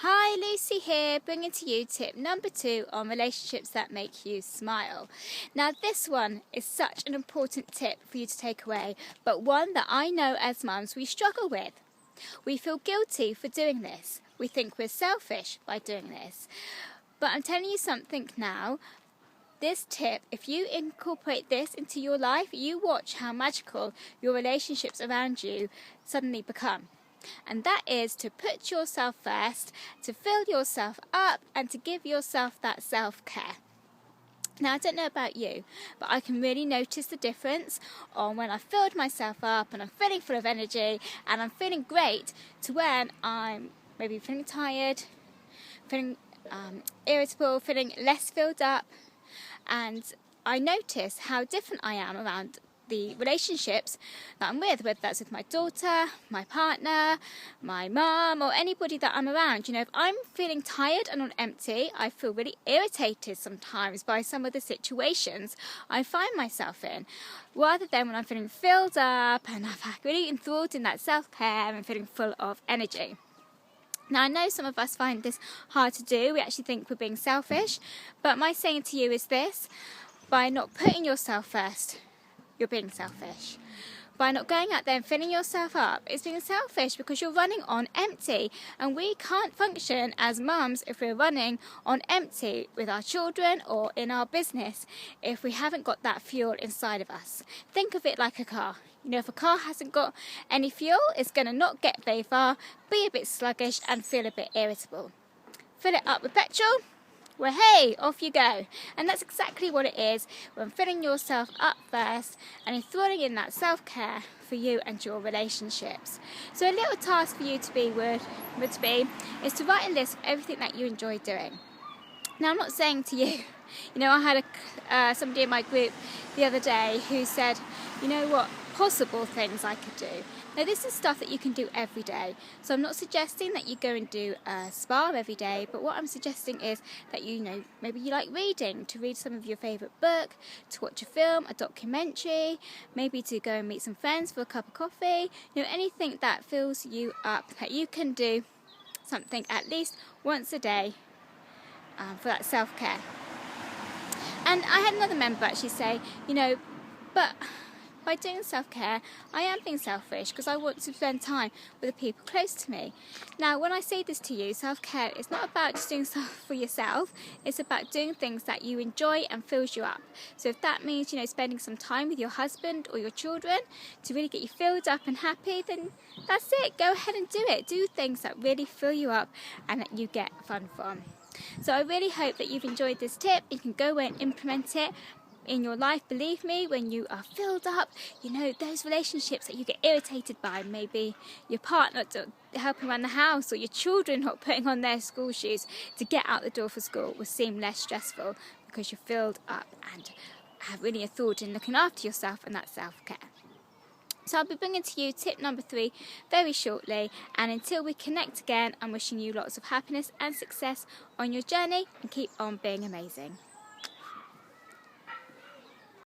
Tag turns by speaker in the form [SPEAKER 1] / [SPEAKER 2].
[SPEAKER 1] Hi, Lucy here, bringing to you tip number 2 on relationships that make you smile. Now, this one is such an important tip for you to take away, but one that I know as mums we struggle with. We feel guilty for doing this. We think we're selfish by doing this. But I'm telling you something now. This tip, if you incorporate this into your life, you watch how magical your relationships around you suddenly become. And that is to put yourself first, to fill yourself up, and to give yourself that self-care. Now, I don't know about you, but I can really notice the difference on when I've filled myself up and I'm feeling full of energy and I'm feeling great, to when I'm maybe feeling tired, feeling irritable, feeling less filled up. And I notice how different I am around the relationships that I'm with, whether that's with my daughter, my partner, my mum, or anybody that I'm around. You know, if I'm feeling tired and on empty, I feel really irritated sometimes by some of the situations I find myself in, rather than when I'm feeling filled up and I've really enthralled in that self-care and feeling full of energy. Now, I know some of us find this hard to do. We actually think we're being selfish, but my saying to you is this: by not putting yourself first, you're being selfish. By not going out there and filling yourself up, it's being selfish because you're running on empty. And we can't function as mums if we're running on empty with our children or in our business if we haven't got that fuel inside of us. Think of it like a car. You know, if a car hasn't got any fuel, it's going to not get very far, be a bit sluggish and feel a bit irritable. Fill it up with petrol. Well, hey, off you go. And that's exactly what it is when filling yourself up first and enthralling in that self-care for you and your relationships. So a little task for you to be would be is to write a list of everything that you enjoy doing. Now, I'm not saying to you, I had somebody in my group the other day who said, you know what, possible things I could do. Now, this is stuff that you can do every day. So I'm not suggesting that you go and do a spa every day, but what I'm suggesting is that maybe you like reading, to read some of your favourite book, to watch a film, a documentary, maybe to go and meet some friends for a cup of coffee, anything that fills you up, that you can do something at least once a day for that self-care. And I had another member actually say, but by doing self-care, I am being selfish because I want to spend time with the people close to me. Now, when I say this to you, self-care is not about just doing stuff for yourself. It's about doing things that you enjoy and fills you up. So if that means, spending some time with your husband or your children to really get you filled up and happy, then that's it. Go ahead and do it. Do things that really fill you up and that you get fun from. So I really hope that you've enjoyed this tip. You can go away and implement it in your life. Believe me, when you are filled up, those relationships that you get irritated by, maybe your partner helping around the house or your children not putting on their school shoes to get out the door for school, will seem less stressful because you're filled up and have really a thought in looking after yourself and that self-care. So I'll be bringing to you tip number 3 very shortly, and until we connect again, I'm wishing you lots of happiness and success on your journey, and keep on being amazing.